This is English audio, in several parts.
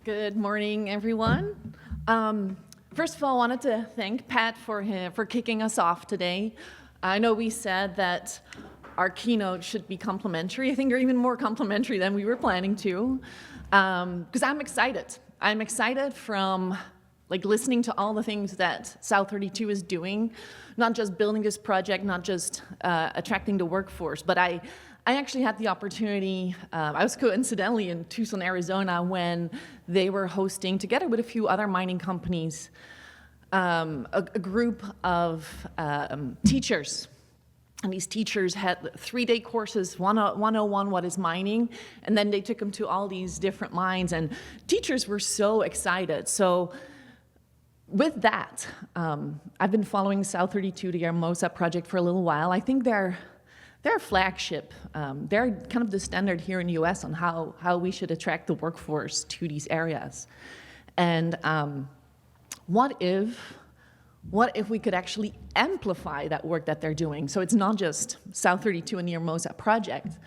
Good morning, everyone. First of all, I wanted to thank Pat for kicking us off today. I know we said that our keynote should be complimentary. I think you're even more complimentary than we were planning to, because I'm excited. I'm excited from listening to all the things that South 32 is doing, not just building this project, not just attracting the workforce, but I actually had the opportunity, I was coincidentally in Tucson, Arizona, when they were hosting, together with a few other mining companies, a group of teachers. And these teachers had 3-day courses, 101, what is mining, and then they took them to all these different mines, and teachers were so excited. So with that, I've been following South 32, the Hermosa project, for a little while. I think they're a flagship. They're kind of the standard here in the US on how we should attract the workforce to these areas. And what if we could actually amplify that work that they're doing? So it's not just South 32 and the Hermosa project,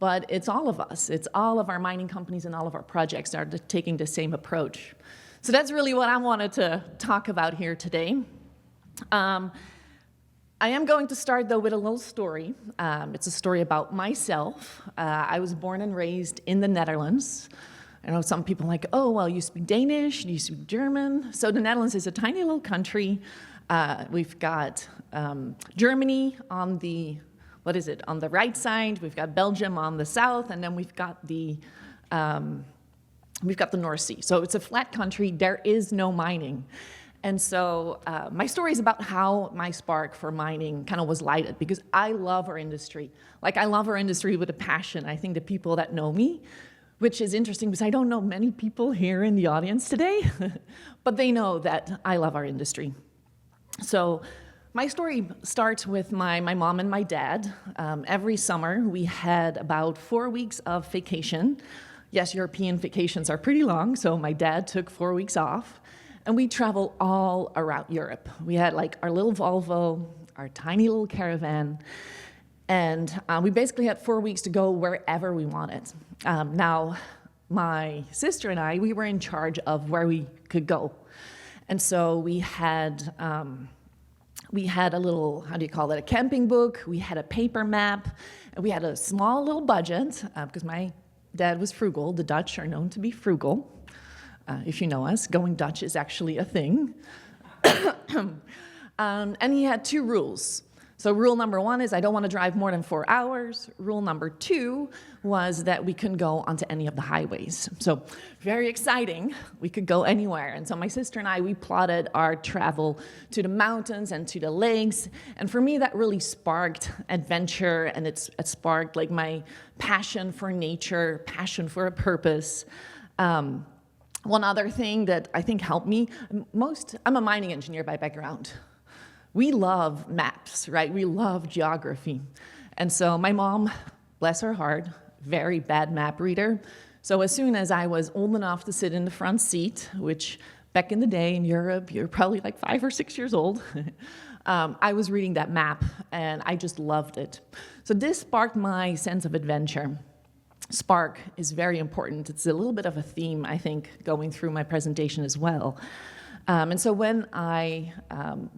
but it's all of us. It's all of our mining companies and all of our projects that are taking the same approach. So that's really what I wanted to talk about here today. I am going to start, though, with a little story. It's a story about myself. I was born and raised in the Netherlands. I know some people are like, oh, well, you speak Danish, you speak German. So the Netherlands is a tiny little country. We've got Germany on the, on the right side. We've got Belgium on the south, and then we've got the North Sea. So it's a flat country. There is no mining. And so my story is about how my spark for mining kind of was lighted, because I love our industry. I love our industry with a passion. I think the people that know me, which is interesting because I don't know many people here in the audience today, but they know that I love our industry. So my story starts with my mom and my dad. Every summer we had about 4 weeks of vacation. Yes, European vacations are pretty long, so my dad took 4 weeks off. And we travel all around Europe. We had our little Volvo, our tiny little caravan, and we basically had 4 weeks to go wherever we wanted. Now, my sister and I, we were in charge of where we could go. And so we had a little, a camping book, we had a paper map, and we had a small little budget, because my dad was frugal. The Dutch are known to be frugal. If you know us, going Dutch is actually a thing. And he had 2 rules. So rule number 1 is I don't want to drive more than 4 hours. Rule number 2 was that we couldn't go onto any of the highways. So very exciting. We could go anywhere. And so my sister and I, we plotted our travel to the mountains and to the lakes. And for me, that really sparked adventure, and it sparked my passion for nature, passion for a purpose. One other thing that I think helped me, I'm a mining engineer by background. We love maps, right? We love geography. And so my mom, bless her heart, very bad map reader. So as soon as I was old enough to sit in the front seat, which back in the day in Europe, you're probably 5 or 6 years old, I was reading that map, and I just loved it. So this sparked my sense of adventure. Spark is very important. It's a little bit of a theme, I think, going through my presentation as well. And so when I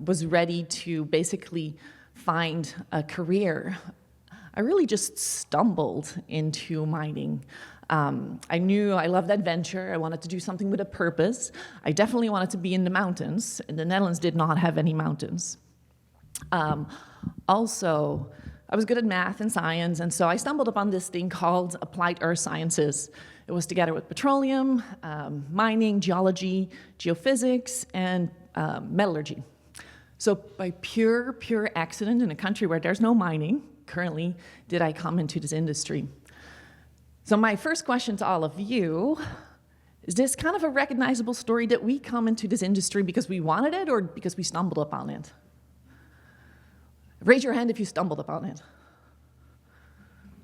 was ready to basically find a career, I really just stumbled into mining. I knew I loved adventure. I wanted to do something with a purpose. I definitely wanted to be in the mountains, and the Netherlands did not have any mountains. Also, I was good at math and science, and so I stumbled upon this thing called Applied Earth Sciences. It was together with petroleum, mining, geology, geophysics, and metallurgy. So by pure accident in a country where there's no mining, currently, did I come into this industry. So my first question to all of you, is this kind of a recognizable story that we come into this industry because we wanted it or because we stumbled upon it? Raise your hand if you stumbled upon it.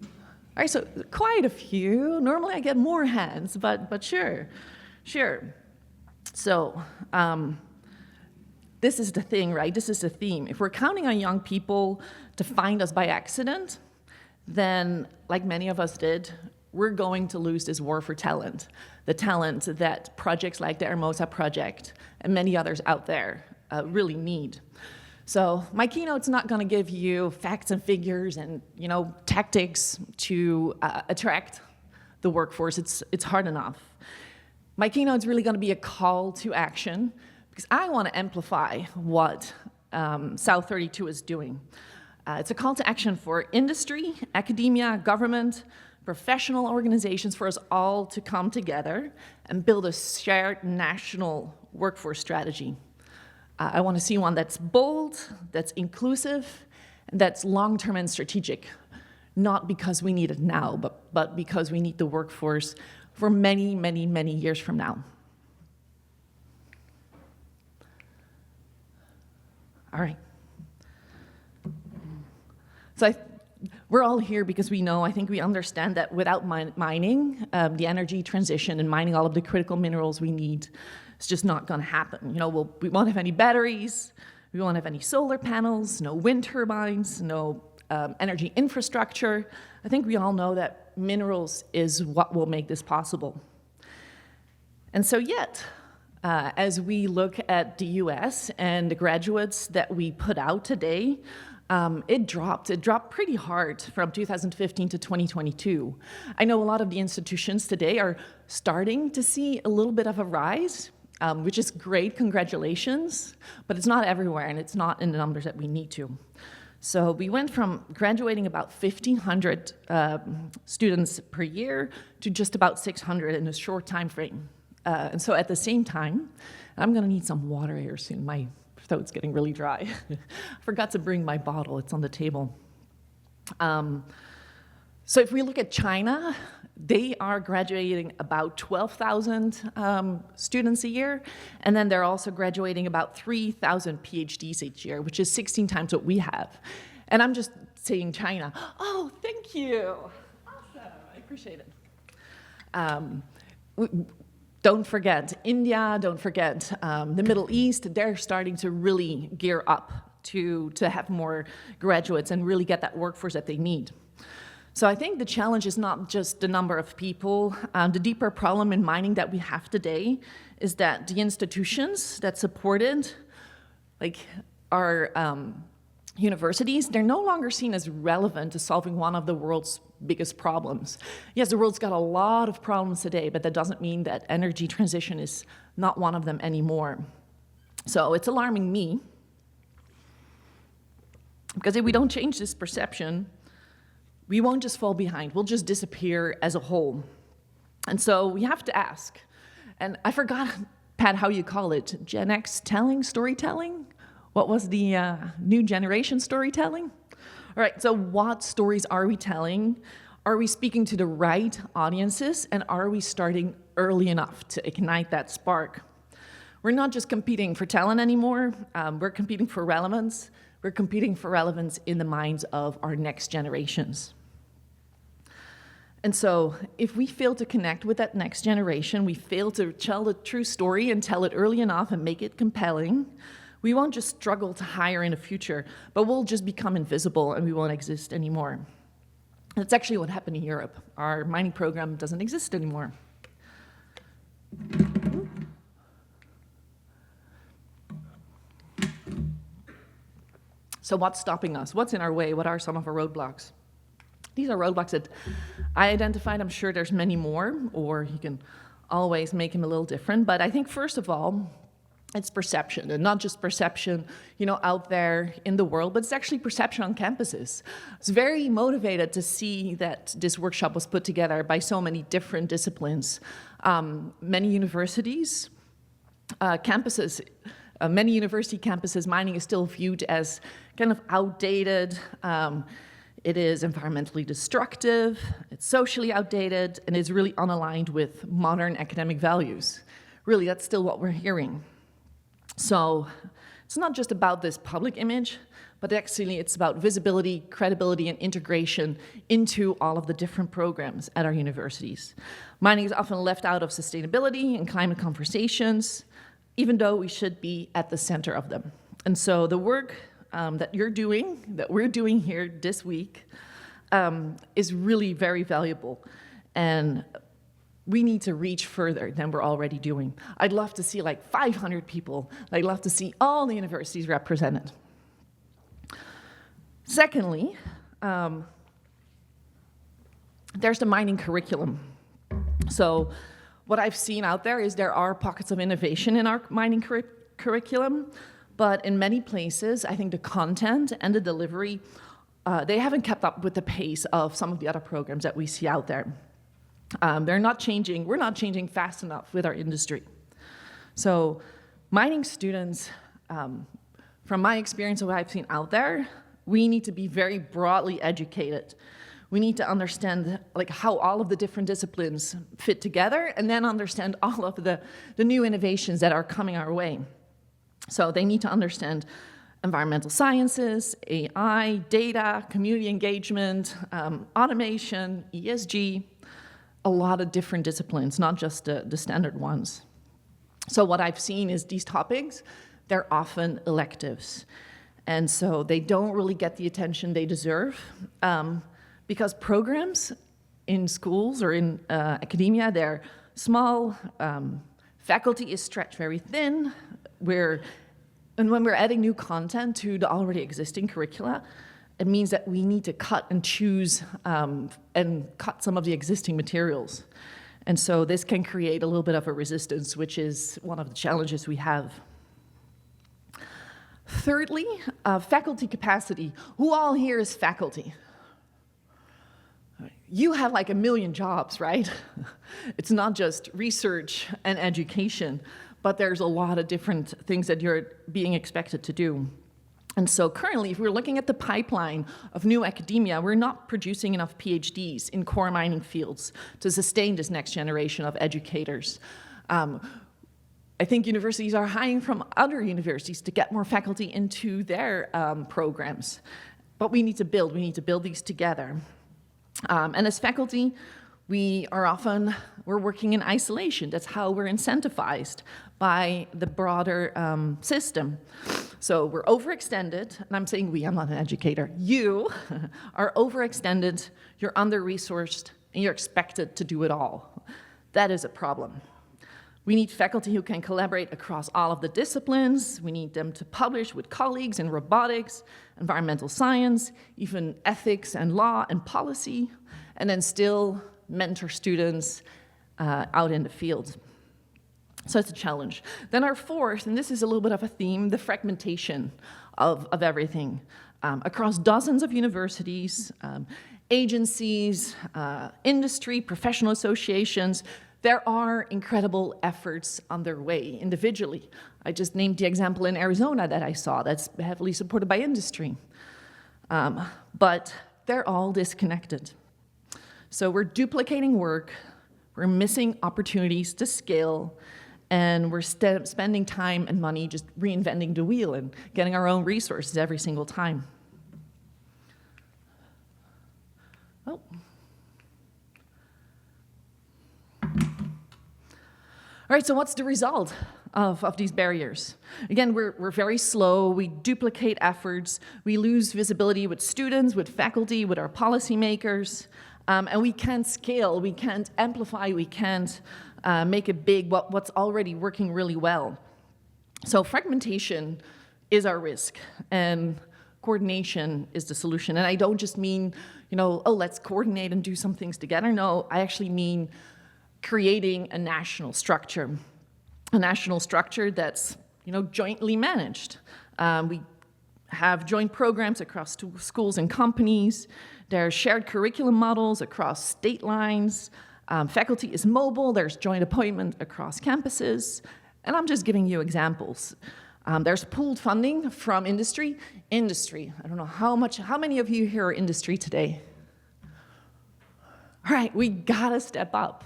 All right, so quite a few. Normally I get more hands, but sure. So this is the thing, right? This is the theme. If we're counting on young people to find us by accident, then, like many of us did, we're going to lose this war for talent. the talent that projects like the Hermosa project and many others out there really need. So my keynote's not going to give you facts and figures and tactics to attract the workforce. It's hard enough. My keynote's really going to be a call to action because I want to amplify what South 32 is doing. It's a call to action for industry, academia, government, professional organizations, for us all to come together and build a shared national workforce strategy. I want to see one that's bold, that's inclusive, and that's long-term and strategic, not because we need it now, but because we need the workforce for many, many, many years from now. All right. So we're all here because I think we understand that without mining, the energy transition and mining all of the critical minerals we need, it's just not going to happen. We won't have any batteries, we won't have any solar panels, no wind turbines, no energy infrastructure. I think we all know that minerals is what will make this possible. And so yet, as we look at the US and the graduates that we put out today, it dropped pretty hard from 2015 to 2022. I know a lot of the institutions today are starting to see a little bit of a rise, which is great, congratulations, but it's not everywhere and it's not in the numbers that we need to. So we went from graduating about 1,500 students per year to just about 600 in a short time frame. And so at the same time, I'm gonna need some water here soon. My throat's getting really dry. I forgot to bring my bottle, it's on the table. So if we look at China, they are graduating about 12,000 students a year, and then they're also graduating about 3,000 PhDs each year, which is 16 times what we have. And I'm just saying China. Oh, thank you. Awesome, I appreciate it. Don't forget India, don't forget the Middle East. They're starting to really gear up to have more graduates and really get that workforce that they need. So I think the challenge is not just the number of people. The deeper problem in mining that we have today is that the institutions that support it, like our universities, they're no longer seen as relevant to solving one of the world's biggest problems. Yes, the world's got a lot of problems today, but that doesn't mean that energy transition is not one of them anymore. So it's alarming me, because if we don't change this perception, we won't just fall behind, we'll just disappear as a whole. And so we have to ask, and I forgot, Pat, how you call it, Gen X telling, storytelling? What was the new generation storytelling? All right, so what stories are we telling? Are we speaking to the right audiences? And are we starting early enough to ignite that spark? We're not just competing for talent anymore, we're competing for relevance. We're competing for relevance in the minds of our next generations. And so if we fail to connect with that next generation, we fail to tell the true story and tell it early enough and make it compelling, we won't just struggle to hire in the future, but we'll just become invisible and we won't exist anymore. That's actually what happened in Europe. Our mining program doesn't exist anymore. So what's stopping us? What's in our way? What are some of our roadblocks? These are roadblocks that I identified. I'm sure there's many more, or you can always make them a little different. But I think first of all, it's perception, and not just perception, out there in the world, but it's actually perception on campuses. I was very motivated to see that this workshop was put together by so many different disciplines. Many universities, campuses, many university campuses, mining is still viewed as kind of outdated. It is environmentally destructive, it's socially outdated, and is really unaligned with modern academic values. Really, that's still what we're hearing. So it's not just about this public image, but actually it's about visibility, credibility, and integration into all of the different programs at our universities. Mining is often left out of sustainability and climate conversations, even though we should be at the center of them. And so the work that you're doing, that we're doing here this week, is really very valuable. And we need to reach further than we're already doing. I'd love to see like 500 people. I'd love to see all the universities represented. Secondly, there's the mining curriculum. So what I've seen out there is there are pockets of innovation in our mining curriculum, but in many places, I think the content and the delivery, they haven't kept up with the pace of some of the other programs that we see out there. We're not changing fast enough with our industry. So mining students, from my experience of what I've seen out there, we need to be very broadly educated. We need to understand like how all of the different disciplines fit together and then understand all of the new innovations that are coming our way. So they need to understand environmental sciences, AI, data, community engagement, automation, ESG, a lot of different disciplines, not just the standard ones. So what I've seen is these topics, they're often electives. And so they don't really get the attention they deserve because programs in schools or in academia, they're small, faculty is stretched very thin, and when we're adding new content to the already existing curricula, it means that we need to cut and choose and cut some of the existing materials. And so this can create a little bit of a resistance, which is one of the challenges we have. Thirdly, faculty capacity. Who all here is faculty? You have like 1 million jobs, right? It's not just research and education, but there's a lot of different things that you're being expected to do. And so currently, if we're looking at the pipeline of new academia, we're not producing enough PhDs in core mining fields to sustain this next generation of educators. I think universities are hiring from other universities to get more faculty into their programs. But we need to build these together. And as faculty, we're working in isolation. That's how we're incentivized by the broader system. So we're overextended, and I'm saying we, I'm not an educator. You are overextended, you're under-resourced, and you're expected to do it all. That is a problem. We need faculty who can collaborate across all of the disciplines. We need them to publish with colleagues in robotics, environmental science, even ethics and law and policy, and then still mentor students out in the field. So it's a challenge. Then our fourth, and this is a little bit of a theme, the fragmentation of everything. Across dozens of universities, agencies, industry, professional associations, there are incredible efforts underway individually. I just named the example in Arizona that I saw that's heavily supported by industry. But they're all disconnected. So we're duplicating work, we're missing opportunities to scale, and we're spending time and money just reinventing the wheel and getting our own resources every single time. Oh. All right, so what's the result of these barriers? Again, we're very slow, we duplicate efforts, we lose visibility with students, with faculty, with our policymakers, and we can't scale, we can't amplify, we can't make it big what's already working really well. So fragmentation is our risk, and coordination is the solution. And I don't just mean, oh, let's coordinate and do some things together. No, I actually mean creating a national structure that's jointly managed. We have joint programs across schools and companies. There are shared curriculum models across state lines. Faculty is mobile. There's joint appointment across campuses. And I'm just giving you examples. There's pooled funding from industry. Industry, I don't know how many of you here are industry today? All right, we gotta step up.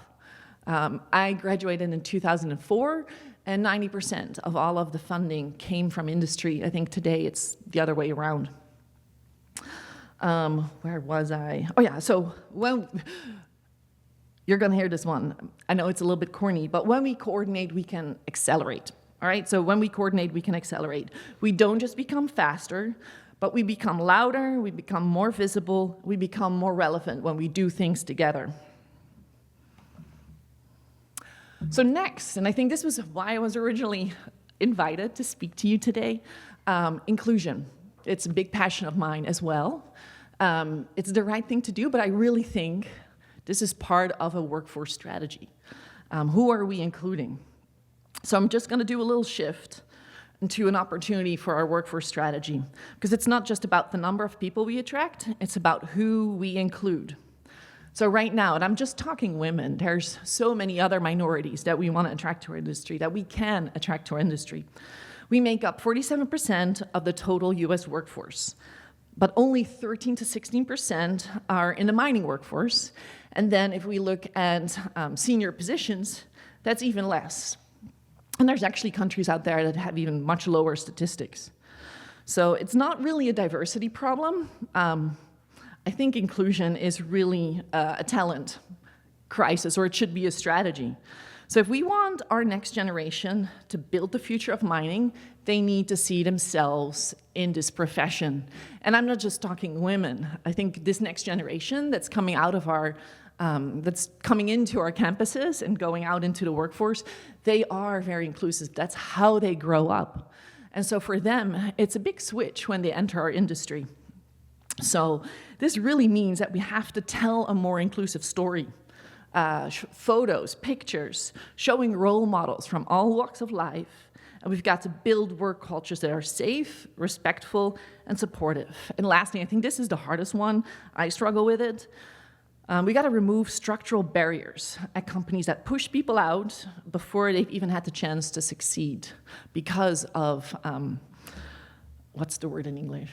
I graduated in 2004, and 90% of all of the funding came from industry. I think today it's the other way around. Where was I? Oh yeah, so you're gonna hear this one. I know it's a little bit corny, but when we coordinate, we can accelerate. All right, so when we coordinate, we can accelerate. We don't just become faster, but we become louder, we become more visible, we become more relevant when we do things together. So next, and I think this was why I was originally invited to speak to you today, inclusion. It's a big passion of mine as well. It's the right thing to do, but I really think this is part of a workforce strategy. Who are we including? So I'm just going to do a little shift into an opportunity for our workforce strategy, because it's not just about the number of people we attract, it's about who we include. So right now, and I'm just talking women, there's so many other minorities that we want to attract to our industry, that we can attract to our industry. We make up 47% of the total US workforce, but only 13 to 16% are in the mining workforce. And then if we look at senior positions, that's even less. And there's actually countries out there that have even much lower statistics. So it's not really a diversity problem. I think inclusion is really a talent crisis, or it should be a strategy. So if we want our next generation to build the future of mining, they need to see themselves in this profession. And I'm not just talking women. I think this next generation that's coming out of our, that's coming into our campuses and going out into the workforce, they are very inclusive. That's how they grow up. And so for them, it's a big switch when they enter our industry. So this really means that we have to tell a more inclusive story. Photos, pictures, showing role models from all walks of life. And we've got to build work cultures that are safe, respectful, and supportive. And lastly, I think this is the hardest one. I struggle with it. We got to remove structural barriers at companies that push people out before they've even had the chance to succeed because of, what's the word in English?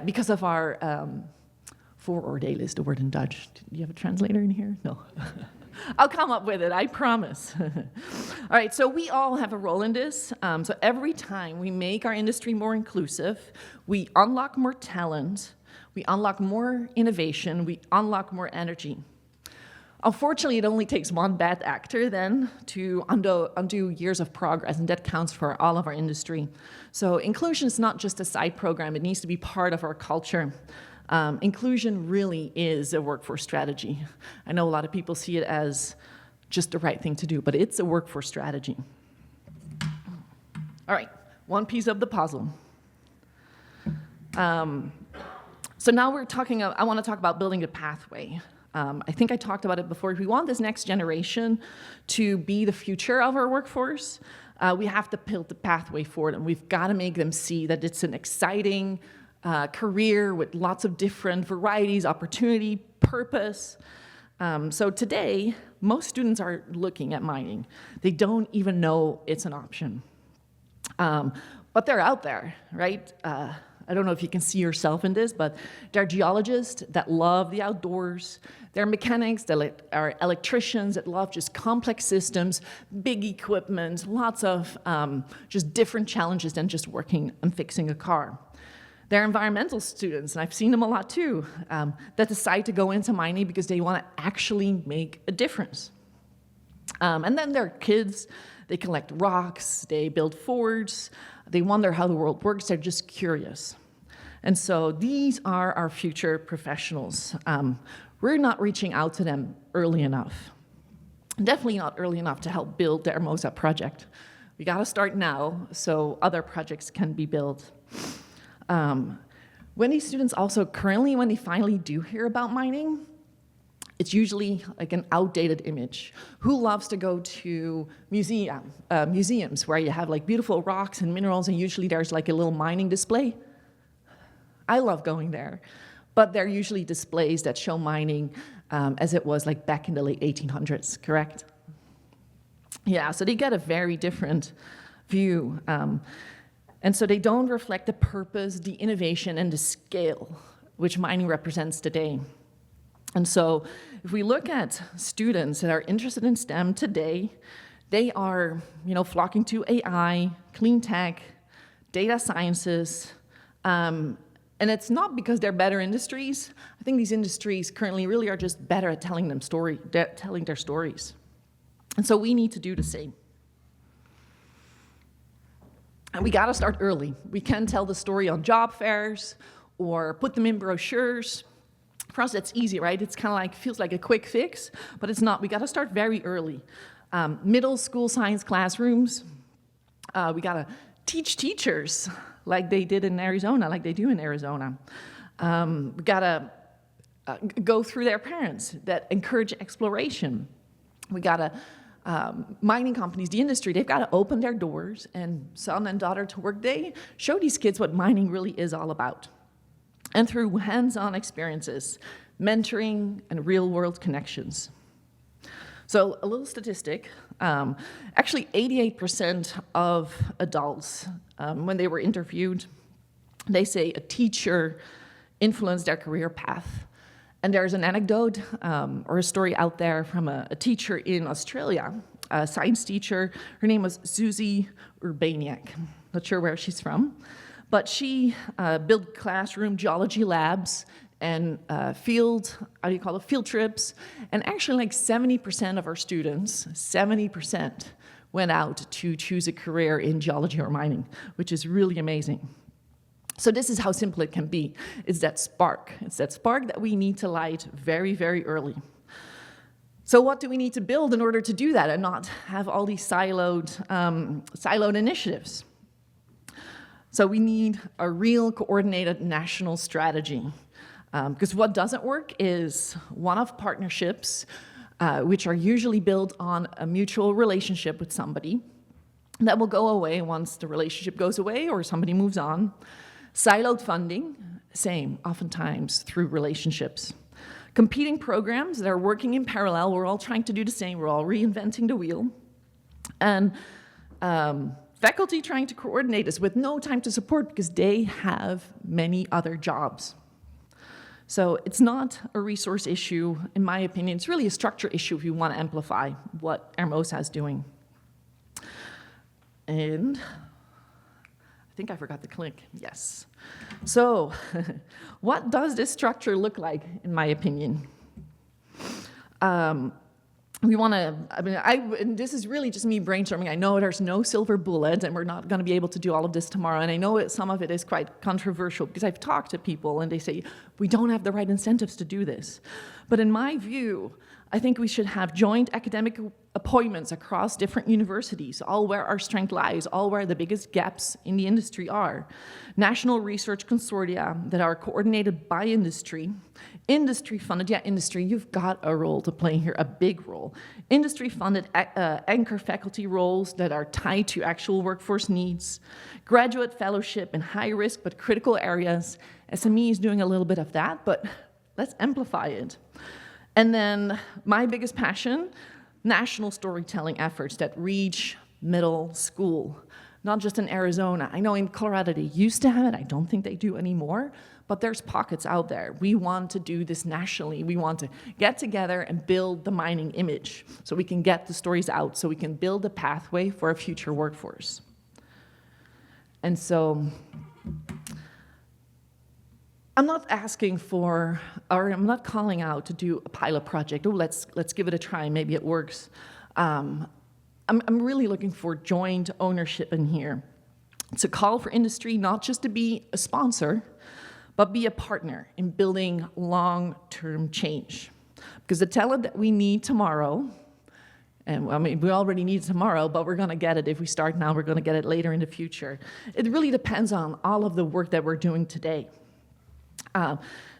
Because of our vooroordelen is the word in Dutch. Do you have a translator in here? No. I'll come up with it, I promise. All right, so we all have a role in this. So every time we make our industry more inclusive, we unlock more talent, we unlock more innovation, we unlock more energy. Unfortunately, it only takes one bad actor then to undo years of progress, and that counts for all of our industry. So inclusion is not just a side program, it needs to be part of our culture. Inclusion really is a workforce strategy. I know a lot of people see it as just the right thing to do, but it's a workforce strategy. All right, one piece of the puzzle. So now I want to talk about building a pathway. I think I talked about it before. If we want this next generation to be the future of our workforce, we have to build the pathway for them. We've got to make them see that it's an exciting career with lots of different varieties, opportunity, purpose. So today, most students are looking at mining. They don't even know it's an option. But they're out there, right? I don't know if you can see yourself in this, but there are geologists that love the outdoors. There are mechanics that are electricians that love just complex systems, big equipment, lots of just different challenges than just working and fixing a car. There are environmental students, and I've seen them a lot too, that decide to go into mining because they want to actually make a difference. And then there are kids, they collect rocks, they build forts, they wonder how the world works, they're just curious. And so these are our future professionals. We're not reaching out to them early enough. Definitely not early enough to help build the Hermosa project. We gotta start now so other projects can be built. When these students also currently, when they finally do hear about mining, it's usually like an outdated image. Who loves to go to museums where you have like beautiful rocks and minerals and usually there's like a little mining display? I love going there, but they're usually displays that show mining as it was like back in the late 1800s, correct? Yeah, so they get a very different view. And so they don't reflect the purpose, the innovation, and the scale which mining represents today. And so if we look at students that are interested in STEM today, they are, flocking to AI, clean tech, data sciences, and it's not because they're better industries. I think these industries currently really are just better at telling their stories. And so we need to do the same. And we gotta start early. We can tell the story on job fairs or put them in brochures. For us, it's easy, right? It's kind of like, feels like a quick fix, but it's not. We got to start very early. Middle school science classrooms. We got to teach teachers like they did in Arizona, like they do in Arizona. We got to go through their parents that encourage exploration. We got to, mining companies, the industry, they've got to open their doors and son and daughter to work day, show these kids what mining really is all about. And through hands-on experiences, mentoring, and real-world connections. So a little statistic, actually 88% of adults, when they were interviewed, they say a teacher influenced their career path. And there's an anecdote or a story out there from a teacher in Australia, a science teacher. Her name was Susie Urbaniak. Not sure where she's from. But she built classroom geology labs and field trips. And actually like 70% of our students, 70% went out to choose a career in geology or mining, which is really amazing. So this is how simple it can be. It's that spark. It's that spark that we need to light very, very early. So what do we need to build in order to do that and not have all these siloed initiatives? So we need a real coordinated national strategy. Because what doesn't work is one-off partnerships, which are usually built on a mutual relationship with somebody that will go away once the relationship goes away or somebody moves on. Siloed funding, same, oftentimes through relationships. Competing programs that are working in parallel, we're all trying to do the same, we're all reinventing the wheel. And faculty trying to coordinate this with no time to support because they have many other jobs. So it's not a resource issue, in my opinion. It's really a structure issue if you want to amplify what Hermosa is doing. And I think I forgot the click. Yes. So what does this structure look like, in my opinion? We want to, and this is really just me brainstorming. I know there's no silver bullet, and we're not going to be able to do all of this tomorrow. And I know some of it is quite controversial because I've talked to people and they say, we don't have the right incentives to do this. But in my view, I think we should have joint academic appointments across different universities, all where our strength lies, all where the biggest gaps in the industry are. National research consortia that are coordinated by industry. Industry-funded, yeah, industry, you've got a role to play here, a big role. Industry-funded anchor faculty roles that are tied to actual workforce needs. Graduate fellowship in high-risk but critical areas. SME is doing a little bit of that, but let's amplify it. And then my biggest passion, national storytelling efforts that reach middle school, not just in Arizona. I know in Colorado they used to have it. I don't think they do anymore, but there's pockets out there. We want to do this nationally. We want to get together and build the mining image so we can get the stories out, so we can build a pathway for a future workforce. And so I'm not asking for, or I'm not calling out to do a pilot project. Oh, let's give it a try, maybe it works. I'm really looking for joint ownership in here. It's a call for industry not just to be a sponsor, but be a partner in building long-term change. Because the talent that we need tomorrow, and I mean, we already need it tomorrow, but we're gonna get it if we start now, we're gonna get it later in the future. It really depends on all of the work that we're doing today.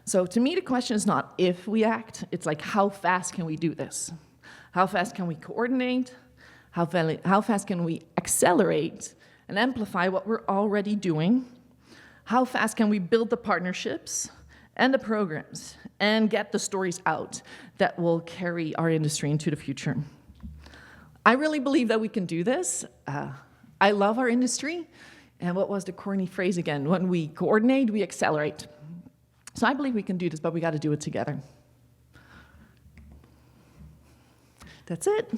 So to me, the question is not if we act, it's like how fast can we do this? How fast can we coordinate? How fast can we accelerate and amplify what we're already doing? How fast can we build the partnerships and the programs and get the stories out that will carry our industry into the future? I really believe that we can do this. I love our industry. And what was the corny phrase again? When we coordinate, we accelerate. So I believe we can do this, but we got to do it together. That's it.